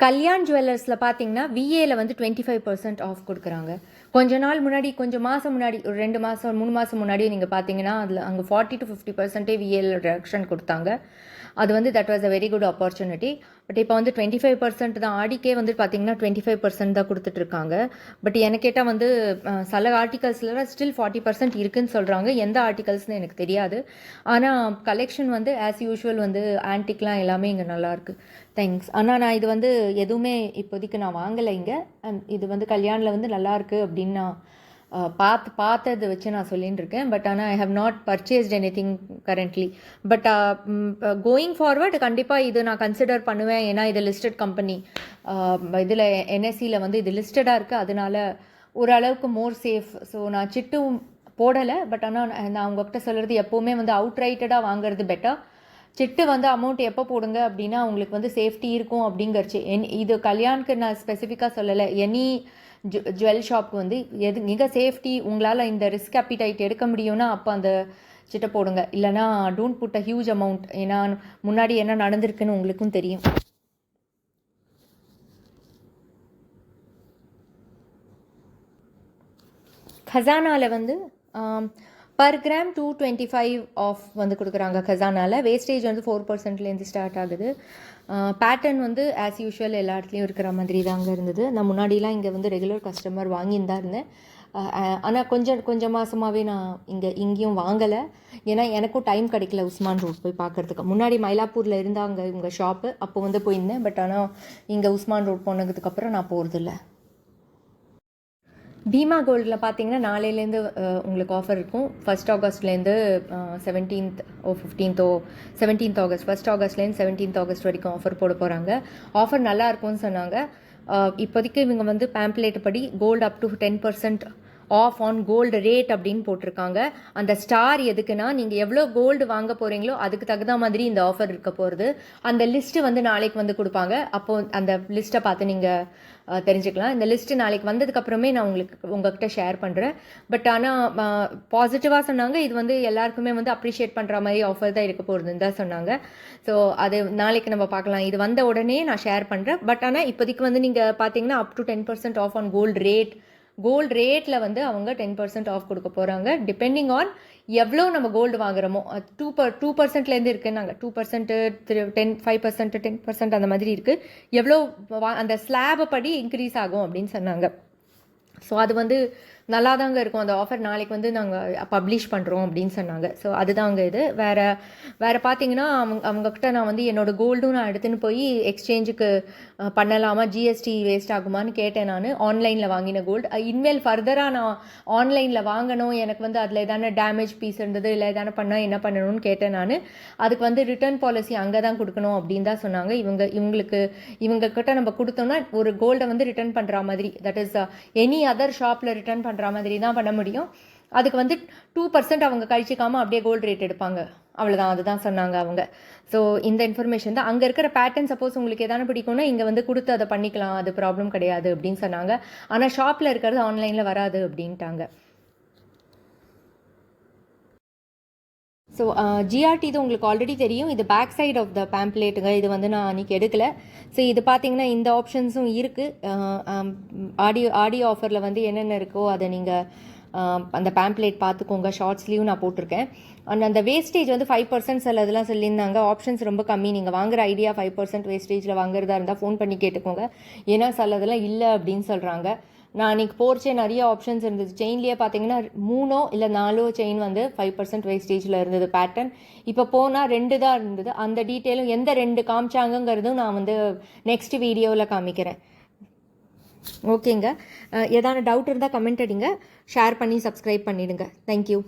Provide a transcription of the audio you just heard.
கல்யாண் ஜுவல்லர்ஸில் பார்த்தீங்கன்னா விஏல வந்து 25% ஆஃப் கொடுக்குறாங்க. கொஞ்ச நாள் முன்னாடி, கொஞ்சம் மாதம் முன்னாடி, ஒரு 2 மாதம் 3 மாதம் முன்னாடி நீங்கள் பார்த்தீங்கன்னா அதில் அங்கே 40 to 50% விஏல ரிடக்ஷன் கொடுத்தாங்க. அது வந்து that was a very good opportunity. But இப்போ வந்து 25% தான். ஆடிக்கே வந்து பார்த்தீங்கன்னா 25% தான் கொடுத்துட்ருக்காங்க. பட் எனக்கு கேட்டால் வந்து சில ஆர்டிகல்ஸில் ஸ்டில் 40% இருக்குதுன்னு சொல்கிறாங்க. எந்த ஆர்டிகல்ஸ்னு எனக்கு தெரியாது. ஆனால் கலெக்ஷன் வந்து ஆஸ் யூஷுவல் வந்து ஆன்டிக்லாம் எல்லாமே இங்கே நல்லாயிருக்கு. தேங்க்ஸ். ஆனால் நான் இது வந்து எதுவுமே இப்போதைக்கு நான் வாங்கலை இங்கே. இது வந்து கல்யாணில் வந்து நல்லாயிருக்கு அப்படின்னு நான் பார்த்ததை வச்சு நான் சொல்லின்னு இருக்கேன். பட் ஆனால் I have not purchased anything currently. But going forward கண்டிப்பாக இது நான் கன்சிடர் பண்ணுவேன். ஏன்னா இது லிஸ்டட் கம்பெனி. இதில் என்எஸ்சியில் வந்து இது லிஸ்டடாக இருக்குது. அதனால ஓரளவுக்கு மோர் சேஃப். ஸோ நான் சிட்டும் போடலை. பட் ஆனால் நான் உங்கள்கிட்ட சொல்கிறது எப்போவுமே வந்து அவுட்ரைட்டடாக வாங்குறது பெட்டர். சிட்டு வந்து அமௌண்ட் எப்போ போடுங்க அப்படின்னா உங்களுக்கு வந்து சேஃப்டி இருக்கும் அப்படிங்கிறச்சு. இது கல்யாணுக்கு நான் ஸ்பெசிஃபிக்காக சொல்லலை. எனி ஜுவல் ஷாப்க்கு வந்து எது மிக சேஃப்டி, உங்களால் இந்த ரிஸ்க் அப்பிடைட் எடுக்க முடியும்னா அப்போ அந்த சிட்டை போடுங்க. இல்லைனா don't put a huge amount. ஏன்னா முன்னாடி என்ன நடந்திருக்குன்னு உங்களுக்கும் தெரியும். கசானாவில் வந்து பர் கிராம் 225 ஆஃப் வந்து கொடுக்குறாங்க. கசானாவில் வேஸ்டேஜ் வந்து 4%லேருந்து ஸ்டார்ட் ஆகுது. பேட்டர்ன் வந்து ஆஸ் யூஷுவல் எல்லா இடத்துலையும் இருக்கிற மாதிரி தாங்க இருந்தது. நான் முன்னாடிலாம் இங்கே வந்து ரெகுலர் கஸ்டமர் வாங்கின்னு தான் இருந்தேன். ஆனால் கொஞ்சம் மாதமாகவே நான் இங்கேயும் வாங்கலை. ஏன்னா எனக்கும் டைம் கிடைக்கல உஸ்மான் ரோட் போய் பார்க்குறதுக்கு. முன்னாடி மயிலாப்பூரில் இருந்தாங்க இவங்க ஷாப்பு, அப்போ வந்து போயிருந்தேன். பட் ஆனால் இங்கே உஸ்மான் ரோட் போனதுக்கப்புறம் நான் போகிறதில்ல. பீமா கோல்டில் பார்த்தீங்கன்னா நாளையிலேருந்து உங்களுக்கு ஆஃபர் இருக்கும். 1 ஆகஸ்ட்லேருந்து 17th 15th 17th August 1 ஆகஸ்ட்லேருந்து 17th August வரைக்கும் ஆஃபர் போட போகிறாங்க. ஆஃபர் நல்லா இருக்கும்னு சொன்னாங்க. இப்போதைக்கு இவங்க வந்து பேம்ப்ளேட் படி gold up to 10% off on gold rate அப்படின்னு போட்டிருக்காங்க. அந்த ஸ்டார் எதுக்குன்னா நீங்கள் எவ்வளோ கோல்டு வாங்க போகிறீங்களோ அதுக்கு தகுந்த மாதிரி இந்த ஆஃபர் இருக்க போகிறது. அந்த லிஸ்ட்டு வந்து நாளைக்கு வந்து கொடுப்பாங்க. அப்போது அந்த லிஸ்ட்டை பார்த்து நீங்கள் தெரிஞ்சுக்கலாம். இந்த லிஸ்ட்டு நாளைக்கு வந்ததுக்கப்புறமே நான் உங்ககிட்ட ஷேர் பண்ணுறேன். பட் ஆனால் பாசிட்டிவாக சொன்னாங்க. இது வந்து எல்லாருக்குமே வந்து அப்ரிஷியேட் பண்ணுற மாதிரி ஆஃபர் தான் இருக்க போகிறதுன்னு தான் சொன்னாங்க. ஸோ அது நாளைக்கு நம்ம பார்க்கலாம். இது வந்த உடனே நான் ஷேர் பண்ணுறேன். பட் ஆனால் இப்போதைக்கு வந்து நீங்கள் பார்த்தீங்கன்னா up to 10% off on gold ரேட்டில் வந்து அவங்க 10% ஆஃப் கொடுக்க போகிறாங்க. டிபெண்டிங் ஆன் எவ்வளோ நம்ம கோல்டு வாங்குறோமோ. 2%லேருந்து இருக்குது. நாங்கள் 2%, 5%, 10% அந்த மாதிரி இருக்குது. எவ்வளோ அந்த ஸ்லாபை படி இன்க்ரீஸ் ஆகும் அப்படின்னு சொன்னாங்க. ஸோ அது வந்து நல்லா தாங்க இருக்கும். அந்த ஆஃபர் நாளைக்கு வந்து நாங்கள் பப்ளிஷ் பண்ணுறோம் அப்படின்னு சொன்னாங்க. ஸோ அதுதாங்க இது. வேறு பார்த்தீங்கன்னா அவங்கக்கிட்ட நான் வந்து என்னோடய கோல்டும் நான் எடுத்துன்னு போய் எக்ஸ்சேஞ்சுக்கு பண்ணலாமா, ஜிஎஸ்டி வேஸ்ட் ஆகுமான்னு கேட்டேன். நான் ஆன்லைனில் வாங்கின கோல்டு இனிமேல் ஃபர்தராக நான் ஆன்லைனில் வாங்கணும், எனக்கு வந்து அதில் எதான டேமேஜ் பீஸ் இருந்தது இல்லை எதான பண்ணால் என்ன பண்ணணும்னு கேட்டேன் நான். அதுக்கு வந்து ரிட்டர்ன் பாலிசி அங்கே தான் கொடுக்கணும் அப்படின்னு தான் சொன்னாங்க. இவங்கக்கிட்ட நம்ம கொடுத்தோம்னா ஒரு கோல்டை வந்து ரிட்டர்ன் பண்ணுற மாதிரி, தட் இஸ் எனி அதர் ஷாப்பில் ரிட்டர்ன் பண்ணுற மாதிரி தான் பண்ண முடியும். அதுக்கு வந்து 2% அவங்க கழிச்சிக்காமல் அப்படியே கோல்டு ரேட் எடுப்பாங்க. அவ்வளோதான், அதுதான் சொன்னாங்க அவங்க. ஸோ இந்த இன்ஃபர்மேஷன் தான். அங்கே இருக்கிற பேட்டர்ன் சப்போஸ் உங்களுக்கு எதான பிடிக்கும்னா இங்கே வந்து கொடுத்து அதை பண்ணிக்கலாம், அது ப்ராப்ளம் கிடையாது அப்படின்னு சொன்னாங்க. ஆனால் ஷாப்பில் இருக்கிறது ஆன்லைனில் வராது அப்படின்ட்டாங்க. ஸோ ஜிஆர்டி இது உங்களுக்கு ஆல்ரெடி தெரியும். இது பேக் சைட் ஆஃப் த பேம்ப்ளேட்டுங்க. இது வந்து நான் அன்றைக்கி எடுக்கலை. ஸோ இது பார்த்தீங்கன்னா இந்த ஆப்ஷன்ஸும் இருக்குது. ஆடியோ ஆஃபரில் வந்து என்னென்ன இருக்கோ அதை நீங்கள் அந்த பேம்ப்ளேட் பார்த்துக்கோங்க. ஷார்ட் ஸ்லீவ் நான் போட்டிருக்கேன். அந்த வேஸ்டேஜ் வந்து 5% சில இதெல்லாம் சொல்லியிருந்தாங்க. ஆப்ஷன்ஸ் ரொம்ப கம்மி. நீங்கள் வாங்குற ஐடியா 5% வேஸ்டேஜில் வாங்குறதா இருந்தால் ஃபோன் பண்ணி கேட்டுக்கோங்க. ஏன்னா சில இதெல்லாம் இல்லை அப்படின்னு சொல்கிறாங்க. நான் அன்றைக்கி போர்ச்சே நிறைய ஆப்ஷன்ஸ் இருந்தது. செயின்லேயே பார்த்தீங்கன்னா 3 இல்லை 4 செயின் வந்து 5% வேஸ்டேஜில் இருந்தது பேட்டர்ன். இப்போ போனால் 2 தான் இருந்தது. அந்த டீட்டெயிலும் எந்த 2 காமிச்சாங்கங்கிறதும் நான் வந்து நெக்ஸ்ட் வீடியோவில் காமிக்கிறேன். ஓகேங்க. ஏதான டவுட் இருந்தால் கமெண்ட் அடிங்க. ஷேர் பண்ணி சப்ஸ்கிரைப் பண்ணிவிடுங்க. தேங்க்யூ.